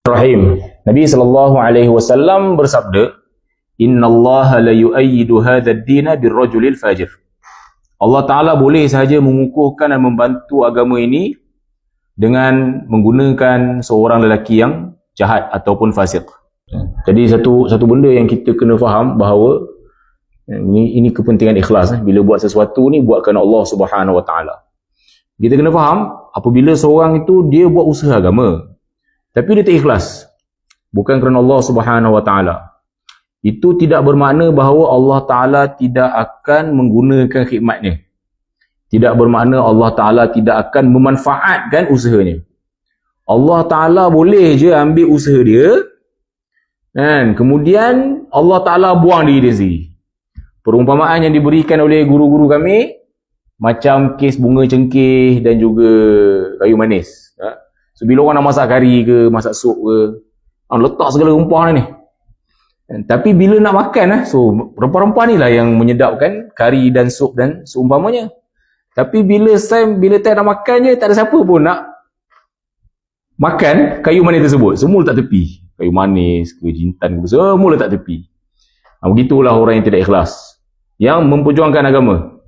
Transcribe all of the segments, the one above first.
Rahim. Nabi SAW bersabda, "Innallaha la yu'ayyidu hadzal dina birrajulil fajir." Allah Ta'ala boleh sahaja mengukuhkan dan membantu agama ini dengan menggunakan seorang lelaki yang jahat ataupun fasik. Jadi satu benda yang kita kena faham bahawa ini kepentingan ikhlas. Bila buat sesuatu ni buat kerana Allah Subhanahu Wa Ta'ala. Kita kena faham apabila seorang itu dia buat usaha agama tapi dia tak ikhlas, bukan kerana Allah Subhanahu Wa Ta'ala, itu tidak bermakna bahawa Allah Ta'ala tidak akan menggunakan khidmatnya. Tidak bermakna Allah Ta'ala tidak akan memanfaatkan usahanya. Allah Ta'ala boleh je ambil usaha dia, kan? Kemudian Allah Ta'ala buang diri dia sendiri. Perumpamaan yang diberikan oleh guru-guru kami macam kes bunga cengkeh dan juga kayu manis. So bila orang nak masak kari ke, masak sup ke, letak segala rempah ni. Tapi bila nak makan, so rempah-rempah ni lah yang menyedapkan kari dan sup dan seumpamanya. Tapi bila time nak makan je, tak ada siapa pun nak makan kayu manis tersebut. Semua letak tepi. Kayu manis ke, jintan ke, semua letak tepi. Begitulah orang yang tidak ikhlas, yang memperjuangkan agama.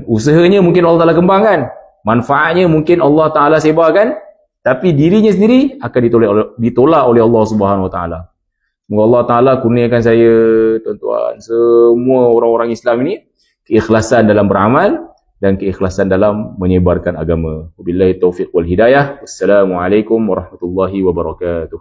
Usahanya mungkin Allah Ta'ala kembangkan, manfaatnya mungkin Allah Ta'ala sebarkan, tapi dirinya sendiri akan ditolak oleh Allah Subhanahu Wa Ta'ala. Semoga Allah Ta'ala kurniakan saya, tuan-tuan, semua orang-orang Islam ini keikhlasan dalam beramal dan keikhlasan dalam menyebarkan agama. Wabillahi taufiq wal hidayah. Wassalamualaikum warahmatullahi wabarakatuh.